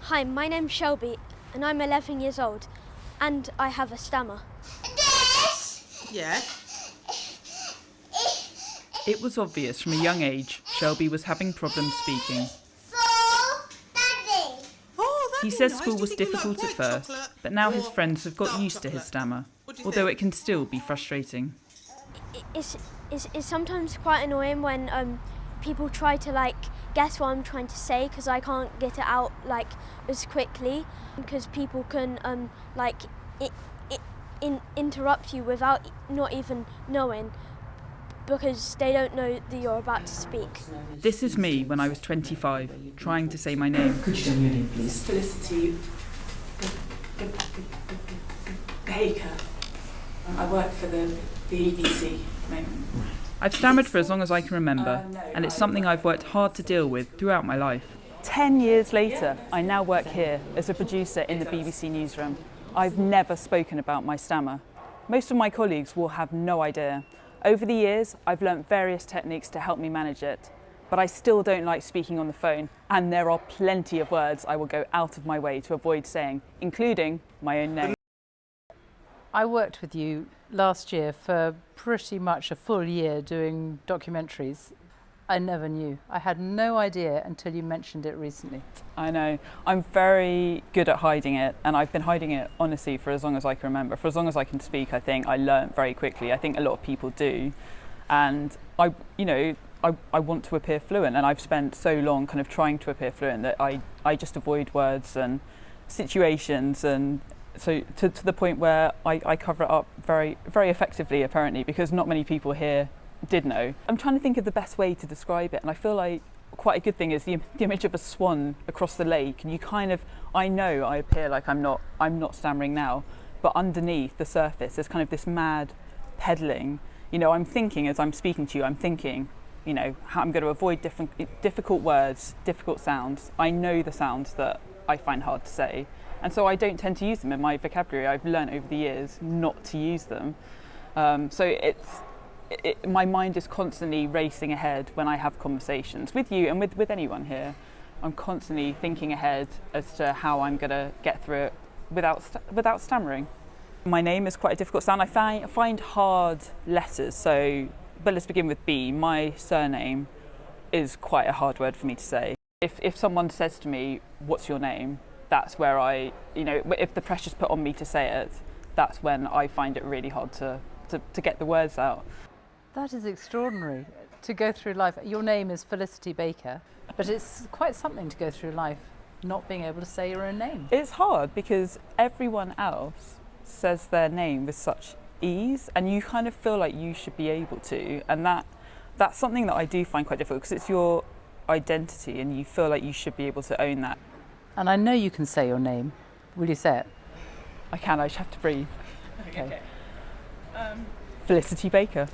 Hi, my name's Shelby and I'm 11 years old and I have a stammer. Yeah. It was obvious from a young age Shelby was having problems speaking. He says school was difficult at first, but now his friends have got used to his stammer, although it can still be frustrating. It's sometimes quite annoying when people try to guess what I'm trying to say because I can't get it out as quickly, because people can interrupt you without not even knowing, because they don't know that you're about to speak. This is me when I was 25, trying to say my name. Could you tell me your name, please? Felicity Baker. I work for the BBC at the moment. I've stammered for as long as I can remember, and it's something I've worked hard to deal with throughout my life. 10 years later, I now work here as a producer in the BBC newsroom. I've never spoken about my stammer. Most of my colleagues will have no idea. Over the years, I've learnt various techniques to help me manage it, but I still don't like speaking on the phone, and there are plenty of words I will go out of my way to avoid saying, including my own name. I worked with you last year for pretty much a full year doing documentaries. I never knew. I had no idea until you mentioned it recently. I know. I'm very good at hiding it, and I've been hiding it, honestly, for as long as I can remember. For as long as I can speak, I think I learnt very quickly. I think a lot of people do. And I want to appear fluent, and I've spent so long kind of trying to appear fluent that I just avoid words and situations, and so to the point where I cover it up very, very effectively, apparently, because not many people here did know. I'm trying to think of the best way to describe it, and I feel like quite a good thing is the image of a swan across the lake, and you kind of, I know I appear like I'm not stammering now, but underneath the surface there's kind of this mad peddling. You know, I'm thinking as I'm speaking to you, I'm thinking, you know, how I'm going to avoid difficult words, difficult sounds. I know the sounds that I find hard to say, and so I don't tend to use them in my vocabulary. I've learned over the years not to use them. So my mind is constantly racing ahead when I have conversations with you and with anyone here. I'm constantly thinking ahead as to how I'm going to get through it without stammering. My name is quite a difficult sound. I find hard letters, so, but let's begin with B. My surname is quite a hard word for me to say. If someone says to me, "What's your name?" that's where if the pressure's put on me to say it, that's when I find it really hard to get the words out. That is extraordinary, to go through life. Your name is Felicity Baker, but it's quite something to go through life not being able to say your own name. It's hard because everyone else says their name with such ease, and you kind of feel like you should be able to, and that's something that I do find quite difficult, because it's your identity and you feel like you should be able to own that. And I know you can say your name. Will you say it? I can, I just have to breathe. Okay. Felicity Baker.